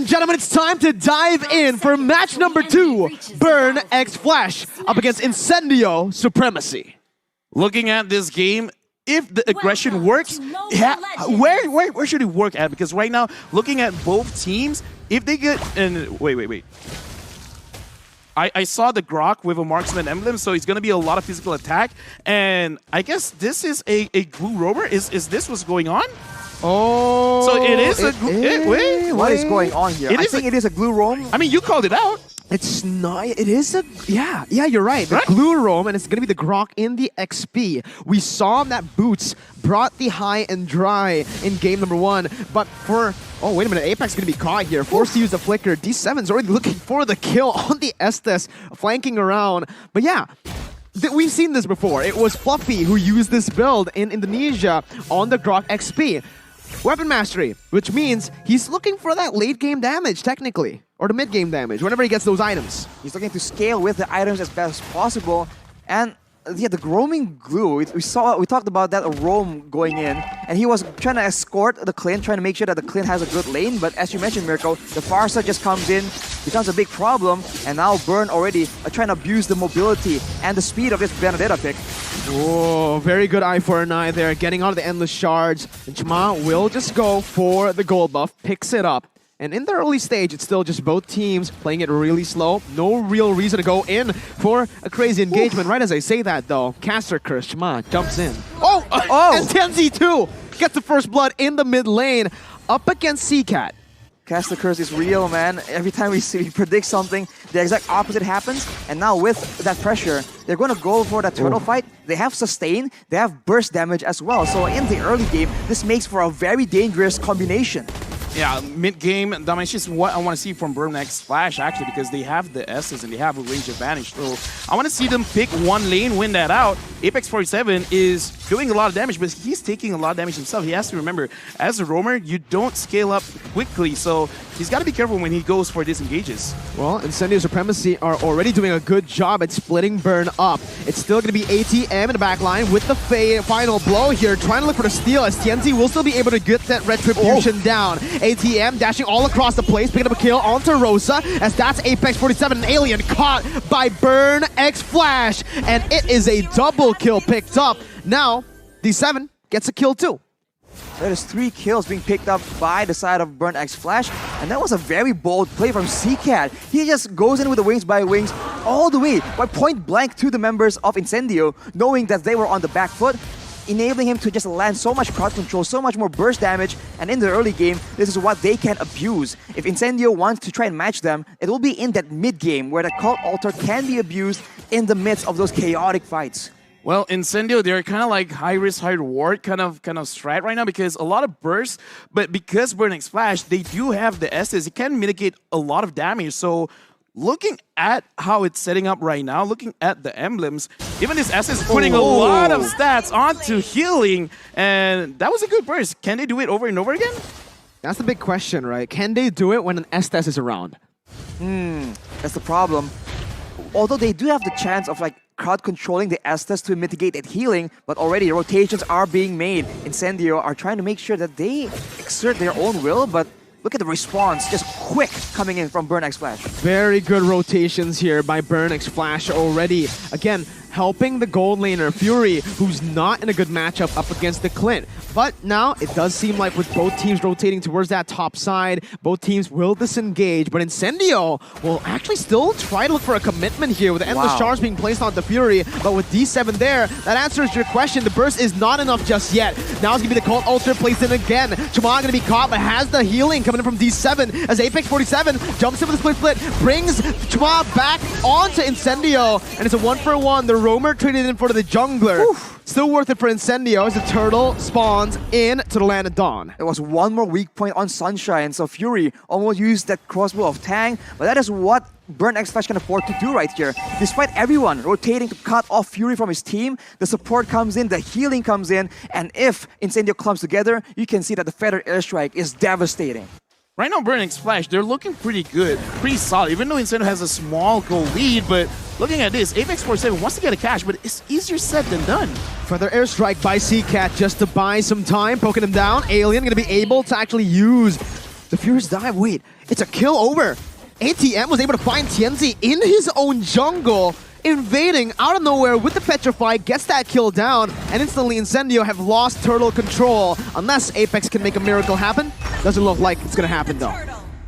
and gentlemen, it's time to dive in for match number 2, Burn X Flash up against Incendio Supremacy. Looking at this game, if the aggression works, where should it work at? Because right now, looking at both teams, if they get... And wait. I saw the Grok with a marksman emblem, so it's going to be a lot of physical attack. And I guess this is a glue rover. Is this what's going on? Oh, so it is a wait, what is going on here? I think it is a glue roam. I mean, you called it out. It's not. It is a. Yeah, you're right. The glue roam, and it's going to be the Grok in the XP. We saw that Boots brought the high and dry in game number 1, but for. Oh, wait a minute. Apex is going to be caught here. Forced to use the flicker. D7's already looking for the kill on the Estes, flanking around. But yeah. We've seen this before. It was Fluffy who used this build in Indonesia on the Grok XP. Weapon mastery, which means he's looking for that late game damage, technically. Or the mid game damage, whenever he gets those items. He's looking to scale with the items as best as possible. And yeah, the roaming glue, we talked about that, a roam going in, and he was trying to escort the Clint, trying to make sure that the Clint has a good lane, but as you mentioned, Mirko, the Farsa just comes in, becomes a big problem, and now Burn already trying to abuse the mobility and the speed of this Benedetta pick. Oh, very good eye for an eye there, getting out of the endless shards, and Chma will just go for the gold buff, picks it up. And in the early stage, it's still just both teams playing it really slow. No real reason to go in for a crazy engagement. Right as I say that, though, Caster Curse, Chma jumps in. And Tenzi too gets the first blood in the mid lane up against CCAT. Caster Curse is real, man. Every time we predict something, the exact opposite happens. And now with that pressure, they're going to go for that turtle fight. They have sustain, they have burst damage as well. So in the early game, this makes for a very dangerous combination. Yeah, mid-game damage is what I want to see from Burn X Flash, actually, because they have the S's and they have a range advantage. So I want to see them pick one lane, win that out. Apex 47 is doing a lot of damage, but he's taking a lot of damage himself. He has to remember, as a roamer, you don't scale up quickly, so he's got to be careful when he goes for disengages. Well, Incendio Supremacy are already doing a good job at splitting Burn up. It's still going to be ATM in the back line with the final blow here, trying to look for the steal, as TNT will still be able to get that retribution down. ATM dashing all across the place, picking up a kill onto Rosa, as that's Apex 47, an alien caught by Burn X Flash, and it is a double kill picked up. Now, D7 gets a kill too. That is 3 kills being picked up by the side of Burn X Flash, and that was a very bold play from CCAT. He just goes in with the wings by wings all the way, by point blank to the members of Incendio, knowing that they were on the back foot, enabling him to just land so much crowd control, so much more burst damage, and in the early game, this is what they can abuse. If Incendio wants to try and match them, it will be in that mid-game where the Cult Altar can be abused in the midst of those chaotic fights. Well, Incendio, they're kind of like high risk, high reward kind of strat right now, because a lot of bursts, but because Burn X Flash, they do have the S's, it can mitigate a lot of damage. So looking at how it's setting up right now, looking at the emblems, even this S is putting a lot of stats onto healing, and that was a good burst. Can they do it over and over again? That's the big question, right? Can they do it when an Estes is around? That's the problem. Although they do have the chance of crowd controlling the Estes to mitigate that healing, but already rotations are being made. Incendio are trying to make sure that they exert their own will, but look at the response, just quick coming in from Burn X Flash. Very good rotations here by Burn X Flash already. Again, helping the gold laner, Fury, who's not in a good matchup up against the Clint. But now, it does seem like with both teams rotating towards that top side, both teams will disengage, but Incendio will actually still try to look for a commitment here with the endless shards being placed on the Fury, but with D7 there, that answers your question. The burst is not enough just yet. Now it's going to be the Cult Altar placed in again. Chma going to be caught, but has the healing coming in from D7 as Apex 47 jumps in with the split, brings Chma back onto Incendio, and it's a 1-for-1. The roamer traded in for the jungler. Still worth it for Incendio as the turtle spawns in to the land of Dawn. There was one more weak point on Sunshine, so Fury almost used that crossbow of Tang, but that is what Burn X Flash can afford to do right here. Despite everyone rotating to cut off Fury from his team, the support comes in, the healing comes in, and if Incendio clumps together, you can see that the Feather Airstrike is devastating. Right now, Burn X Flash, they're looking pretty good, pretty solid, even though Incendio has a small goal lead, but looking at this, Apex 47 wants to get a cash, but it's easier said than done. Feather Airstrike by CCAT just to buy some time, poking him down. Alien going to be able to actually use The Furious dive. Wait, it's a kill over. ATM was able to find TNZ in his own jungle, invading out of nowhere with the Petrify, gets that kill down, and instantly Incendio have lost turtle control. Unless Apex can make a miracle happen. Doesn't look like it's gonna happen though.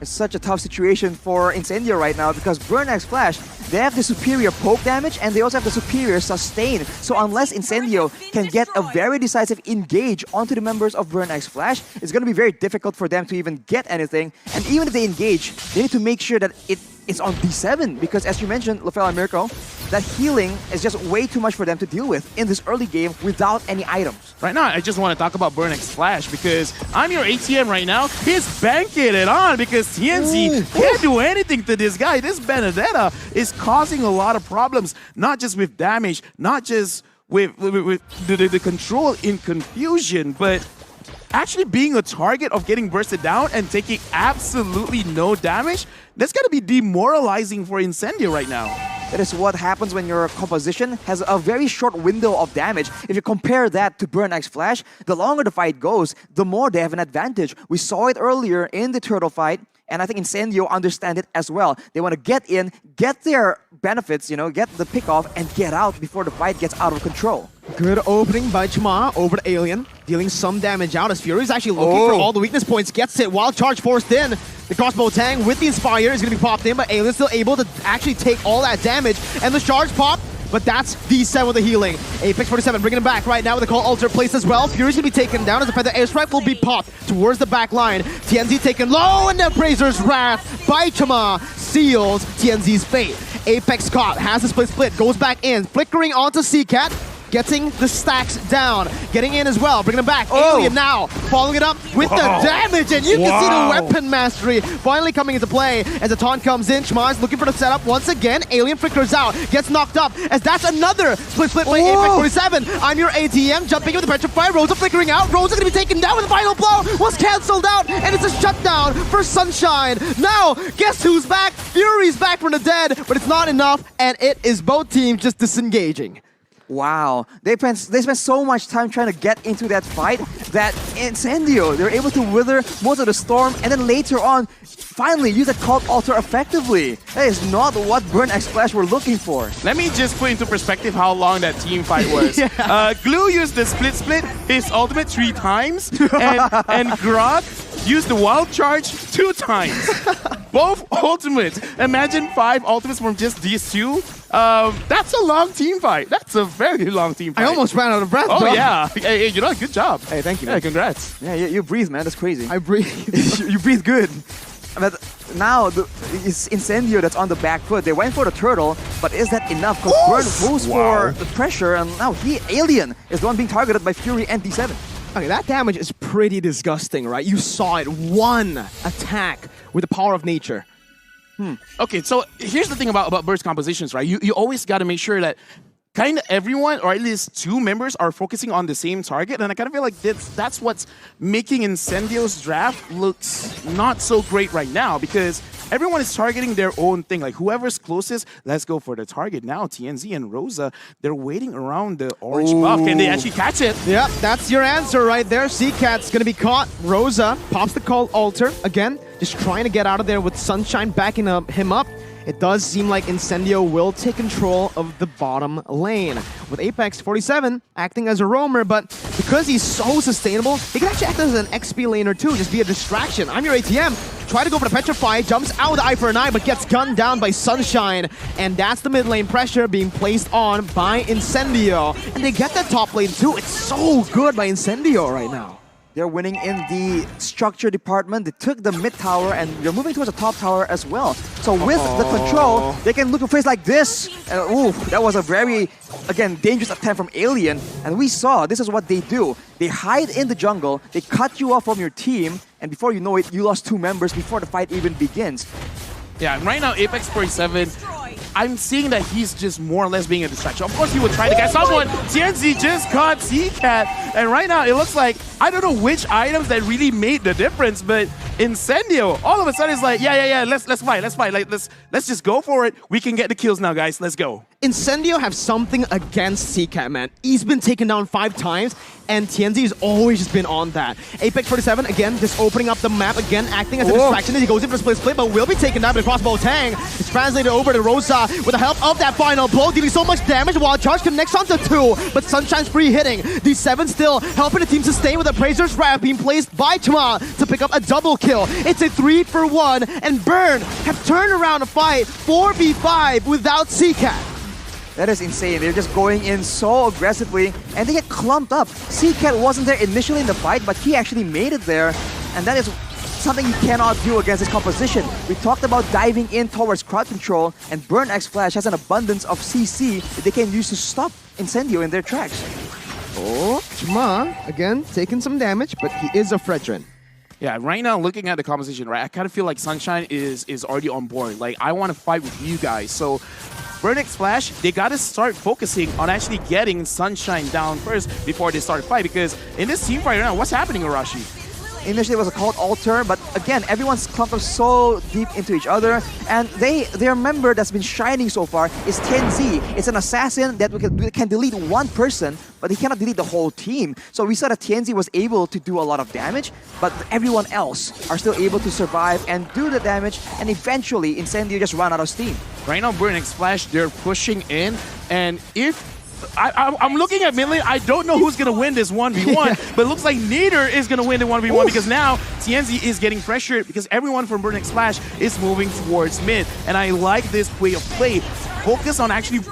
It's such a tough situation for Incendio right now because Burn X Flash, they have the superior poke damage and they also have the superior sustain. So unless Incendio can get a very decisive engage onto the members of Burn X Flash, it's going to be very difficult for them to even get anything. And even if they engage, they need to make sure that it's on D7 because as you mentioned, Lafel and Mirko, that healing is just way too much for them to deal with in this early game without any items. Right now, I just want to talk about Burn X Flash because I'm your ATM right now. He's banking it on because TNZ can't do anything to this guy. This Benedetta is causing a lot of problems, not just with damage, not just with the control in confusion, but actually being a target of getting bursted down and taking absolutely no damage. That's going to be demoralizing for Incendio right now. That is what happens when your composition has a very short window of damage. If you compare that to Burn X Flash, the longer the fight goes, the more they have an advantage. We saw it earlier in the turtle fight, and I think Incendio understand it as well. They want to get in, get their benefits, you know, get the pick off, and get out before the fight gets out of control. Good opening by Chima over to Alien, dealing some damage out as Fury is actually looking for all the weakness points, gets it, wild charge forced in. The crossbow tang with the Inspire is going to be popped in, but Alien's still able to actually take all that damage, and the charge pop, but that's D7 with the healing. Apex 47 bringing him back right now with the call alter placed as well. Fury's going to be taken down as the Feather Airstrike will be popped towards the back line. TNZ taken low, and the Brazer's Wrath by Chima seals TNZ's fate. Apex caught, has the split, goes back in, flickering onto CCAT. Getting the stacks down, getting in as well, bringing him back. Alien now, following it up with the damage, and you can see the weapon mastery finally coming into play as the taunt comes in. Shmaz looking for the setup once again. Alien flickers out, gets knocked up, as that's another split by Apex 47. I'm your ATM, jumping in with the Petrify. Rosa flickering out. Rosa gonna be taken down with the final blow. Was cancelled out, and it's a shutdown for Sunshine. Now, guess who's back? Fury's back from the dead, but it's not enough, and it is both teams just disengaging. Wow, they spent so much time trying to get into that fight that Incendio, they were able to wither most of the storm and then later on, finally use that cult altar effectively. That is not what Burn X Flash were looking for. Let me just put into perspective how long that team fight was. Glue used the split, his ultimate 3 times, and Grok used the wild charge 2 times. Both ultimates. Imagine 5 ultimates from just these 2. That's a long team fight. That's a very long team fight. I almost ran out of breath. Oh, yeah. Hey, you know, good job. Hey, thank you. Yeah, congrats. Yeah, you breathe, man. That's crazy. I breathe. You breathe good. But now it's Incendio that's on the back foot. They went for the turtle, but is that enough? Because Burn moves for the pressure, and now Alien is the one being targeted by Fury and D7. Okay, that damage is pretty disgusting, right? You saw it. One attack with the power of nature. Okay, so here's the thing about burst compositions, right? You always got to make sure that kind of everyone, or at least 2 members, are focusing on the same target, and I kind of feel like that's what's making Incendio's draft looks not so great right now, because everyone is targeting their own thing. Like, whoever's closest, let's go for the target. Now, TNZ and Rosa, they're waiting around the orange buff. Can they actually catch it? Yep, that's your answer right there. CCat's gonna be caught. Rosa pops the call altar. Again, just trying to get out of there with Sunshine backing him up. It does seem like Incendio will take control of the bottom lane, with Apex 47 acting as a roamer, but because he's so sustainable, he can actually act as an XP laner too, just be a distraction. I'm your ATM, try to go for the Petrify, jumps out with the eye for an eye, but gets gunned down by Sunshine, and that's the mid lane pressure being placed on by Incendio. And they get that top lane too. It's so good by Incendio right now. They're winning in the structure department. They took the mid tower and they're moving towards the top tower as well. So with the control, they can look to face like this. And ooh, that was a very, again, dangerous attempt from Alien. And we saw this is what they do. They hide in the jungle, they cut you off from your team, and before you know it, you lost 2 members before the fight even begins. Yeah, right now, Apex 47, I'm seeing that he's just more or less being a distraction. Of course, he would try to get someone. TNZ just caught CCAT, and right now it looks like I don't know which items that really made the difference, but Incendio all of a sudden is like, yeah, let's fight. Like let's just go for it. We can get the kills now, guys. Let's go. Incendio have something against CCAT, man. He's been taken down 5 times, and TNZ has always just been on that. Apex 47, again, just opening up the map, again, acting as a distraction. He goes in for a split, but will be taken down by the crossbow Tang. It's translated over to Rosa with the help of that final blow, dealing so much damage while Charge connects onto 2, but Sunshine's free hitting. D7 still helping the team sustain with a Praesor's Wrath being placed by Chuma to pick up a double kill. It's a 3-for-1, and Burn have turned around a fight 4v5 without CCAT. That is insane. They're just going in so aggressively, and they get clumped up. CCAT wasn't there initially in the fight, but he actually made it there, and that is something you cannot do against this composition. We talked about diving in towards crowd control, and Burn X Flash has an abundance of CC that they can use to stop Incendio in their tracks. Oh, Chuma, again, taking some damage, but he is a Fredrin. Yeah, right now, looking at the composition, right, I kind of feel like Sunshine is already on board. Like, I want to fight with you guys. So, Burn X Flash, they got to start focusing on actually getting Sunshine down first before they start fight. Because in this team fight right now, what's happening, Arashi? Initially, it was a cult altar, but again, everyone's clumped up so deep into each other, and their member that's been shining so far is TNZ. It's an assassin that can delete one person, but he cannot delete the whole team. So we saw that TNZ was able to do a lot of damage, but everyone else are still able to survive and do the damage, and eventually Incendio just ran out of steam. Right now, Burn X Flash, they're pushing in, and if I'm looking at mid lane. I don't know who's going to win this 1v1, but it looks like neither is going to win the 1v1 because now TNZ is getting pressured because everyone from Burn X Flash is moving towards mid. And I like this way of play. Focus on actually,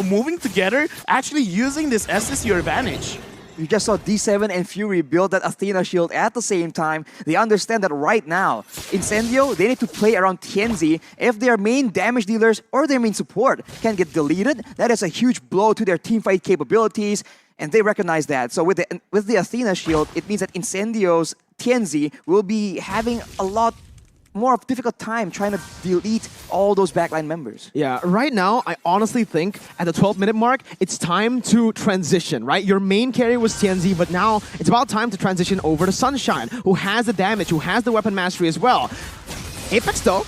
moving together, actually using this SS to your advantage. You just saw D7 and Fury build that Athena shield at the same time. They understand that right now, Incendio, they need to play around TNZ. If their main damage dealers or their main support can get deleted, that is a huge blow to their teamfight capabilities, and they recognize that. So with the Athena shield, it means that Incendio's TNZ will be having a lot more of a difficult time trying to delete all those backline members. Yeah, right now, I honestly think at the 12-minute mark, it's time to transition, right? Your main carry was TNZ, but now it's about time to transition over to Sunshine, who has the damage, who has the weapon mastery as well. Apex, though,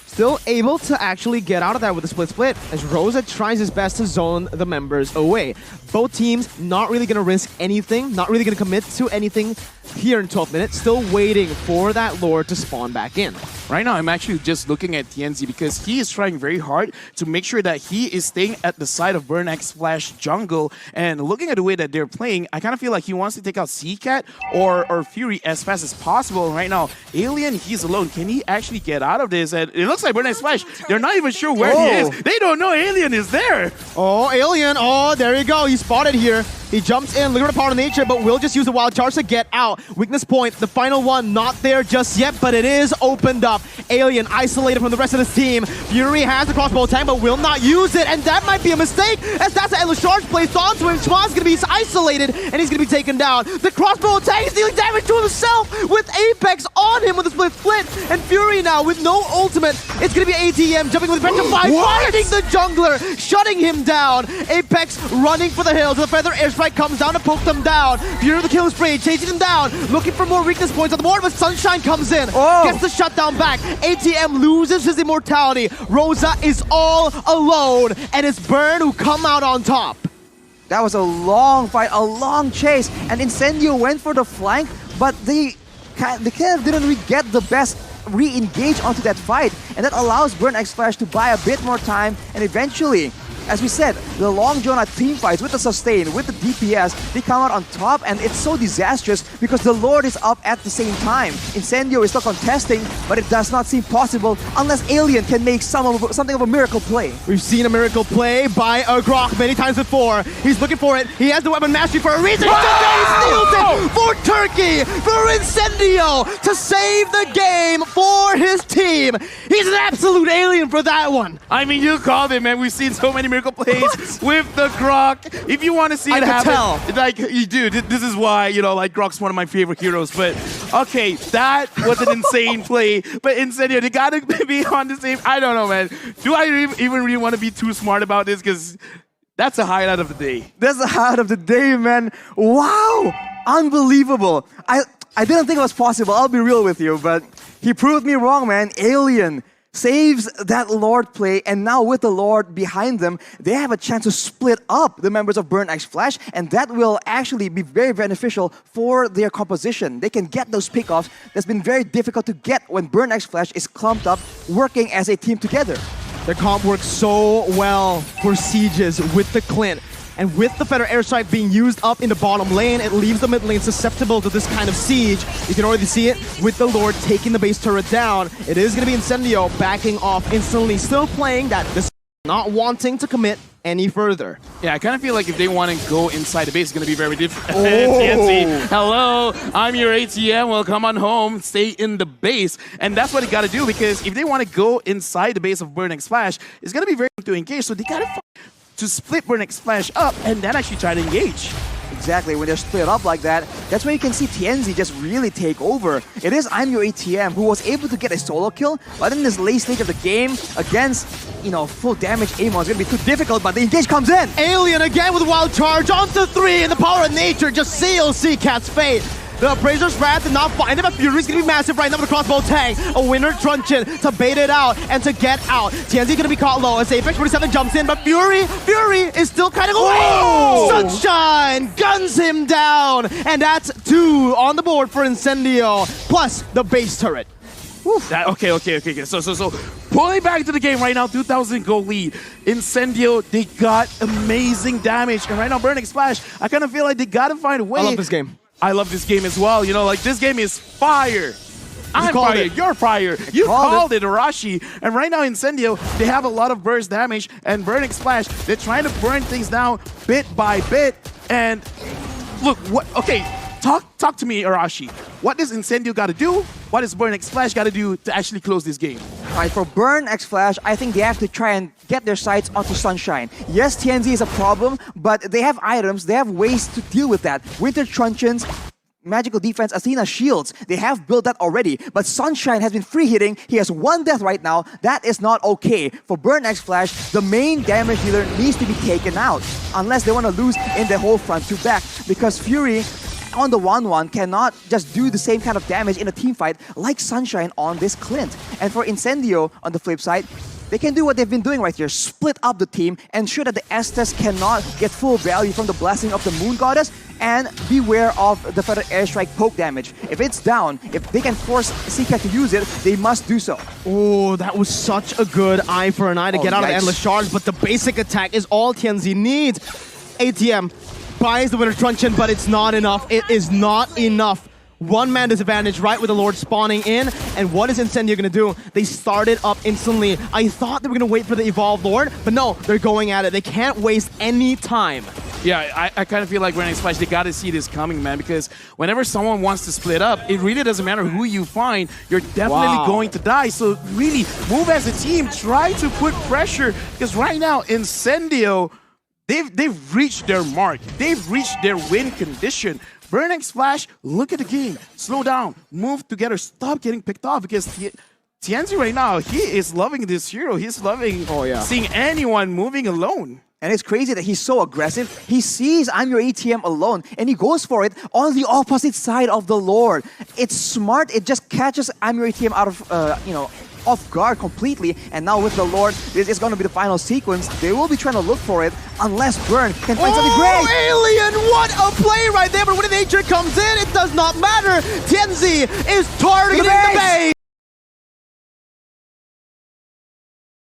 still able to actually get out of that with a split as Rosa tries his best to zone the members away. Both teams not really going to risk anything, not really going to commit to anything here in 12 minutes, still waiting for that Lord to spawn back in. Right now, I'm actually just looking at TNZ because he is trying very hard to make sure that he is staying at the side of Burn X Flash jungle. And looking at the way that they're playing, I kind of feel like he wants to take out CCAT or Fury as fast as possible. Right now, Alien, he's alone. Can he actually get out of this? And it looks like Burn X Flash, they're not even sure where he is. They don't know Alien is there. Oh, Alien. Oh, there you go. He's spotted here. He jumps in, looking at Power of Nature, but will just use the Wild Charge to get out. Weakness point, the final one, not there just yet, but it is opened up. Alien isolated from the rest of the team. Fury has the crossbow tank, but will not use it, and that might be a mistake, as that's an endless charge placed onto him. Chua's gonna be isolated, and he's gonna be taken down. The crossbow tank is dealing damage to himself with Apex on him with a split, and Fury now with no ultimate. It's gonna be ATM jumping with Vector 5, finding the jungler, shutting him down. Apex running for the hills, the Feather Airstrike comes down to poke them down. Fury with the kill spray, chasing them down, looking for more weakness points on the board, but Sunshine comes in, gets the shutdown back. ATM loses his immortality. Rosa is all alone, and it's Burn who come out on top. That was a long fight, a long chase, and Incendio went for the flank, but they kind of didn't really get the best re-engage onto that fight, and that allows Burn X Flash to buy a bit more time, and eventually, as we said, the Long Jonah team fights with the sustain, with the DPS, they come out on top, and it's so disastrous because the Lord is up at the same time. Incendio is still contesting, but it does not seem possible unless Alien can make something of a miracle play. We've seen a miracle play by Grok many times before. He's looking for it. He has the weapon mastery for a reason. He steals it for Turkey, for Incendio to save the game for his team. team. He's an absolute alien for that one. I mean, you called it, man. We've seen so many miracle plays with the Grok. If you want to see it happen, like, dude, this is why, you know, like, Grok's one of my favorite heroes. But, okay, that was an insane play. But Incendio, they got to be on the same... I don't know, man. Do I even really want to be too smart about this? Because that's the highlight of the day. That's the highlight of the day, man. Wow! Unbelievable. I didn't think it was possible, I'll be real with you, but he proved me wrong, man. Alien saves that Lord play, and now with the Lord behind them, they have a chance to split up the members of Burn X Flash, and that will actually be very beneficial for their composition. They can get those pickoffs that's been very difficult to get when Burn X Flash is clumped up, working as a team together. Their comp works so well for sieges with the Clint. And with the Feather Airstrike being used up in the bottom lane, it leaves the mid lane susceptible to this kind of siege. You can already see it with the Lord taking the base turret down. It is going to be Incendio backing off instantly, still playing that, not wanting to commit any further. Yeah, I kind of feel like if they want to go inside the base, it's going to be very difficult. TNC, hello, I'm your ATM. Well, come on home, stay in the base. And that's what they got to do, because if they want to go inside the base of Burn X Flash, it's going to be very hard to engage. So they got to split Burn X Flash up and then actually try to engage. Exactly, when they're split up like that, that's where you can see TNZ just really take over. It is I'm Your ATM who was able to get a solo kill, but in this late stage of the game, against, you know, full damage Amon, it's going to be too difficult, but the engage comes in. Alien again with a wild charge onto 3, and the power of nature just seals Seacat's fate. The Appraiser's Wrath did not find him, but Fury's gonna be massive right now with the crossbow tank. A winner truncheon to bait it out and to get out. TNZ gonna be caught low as Apex 47 jumps in, but Fury is still kind of away. Sunshine guns him down, and that's 2 on the board for Incendio, plus the base turret. Okay. So pulling back to the game right now, 2,000 gold lead. Incendio, they got amazing damage, and right now Burn X Flash, I kind of feel like they gotta find a way. I love this game. I love this game as well. You know, like, this game is fire. I'm fire, you're fire. You called it, Arashi. And right now, Incendio, they have a lot of burst damage, and Burn X Flash, they're trying to burn things down bit by bit. And look, talk to me, Arashi. What does Incendio got to do? What does Burn X Flash got to do to actually close this game? Alright, for Burn X Flash, I think they have to try and get their sights onto Sunshine. Yes, TNZ is a problem, but they have items, they have ways to deal with that. Winter Truncheons, Magical Defense, Athena Shields, they have built that already. But Sunshine has been free hitting, he has 1 death right now, that is not okay. For Burn X Flash, the main damage dealer needs to be taken out, unless they want to lose in the whole front to back, because Fury on the 1-1 cannot just do the same kind of damage in a team fight like Sunshine on this Clint. And for Incendio, on the flip side, they can do what they've been doing right here, split up the team, ensure that the Estes cannot get full value from the blessing of the Moon Goddess, and beware of the Feather Airstrike poke damage. If it's down, if they can force Seacat to use it, they must do so. Oh, that was such a good eye for an eye to get out of the Endless Charge, but the basic attack is all TNZ needs. ATM buys the Winter Truncheon, but it's not enough. It is not enough. 1-man disadvantage right with the Lord spawning in. And what is Incendio going to do? They started up instantly. I thought they were going to wait for the Evolved Lord, but no, they're going at it. They can't waste any time. Yeah, I kind of feel like Burn X Flash, they got to see this coming, man, because whenever someone wants to split up, it really doesn't matter who you find, you're definitely going to die. So really, move as a team, try to put pressure, because right now, Incendio, they've reached their mark. They've reached their win condition. Burn X Flash, look at the game. Slow down. Move together. Stop getting picked off, because TNZ right now, he is loving this hero. He's loving seeing anyone moving alone. And it's crazy that he's so aggressive. He sees I'm Your ATM alone, and he goes for it on the opposite side of the Lord. It's smart. It just catches I'm Your ATM out of, off guard completely. And now with the Lord, this is going to be the final sequence. They will be trying to look for it unless Burn can find something great. Alien, what a play right there. But when nature comes in, it does not matter. TNZ is targeting the base.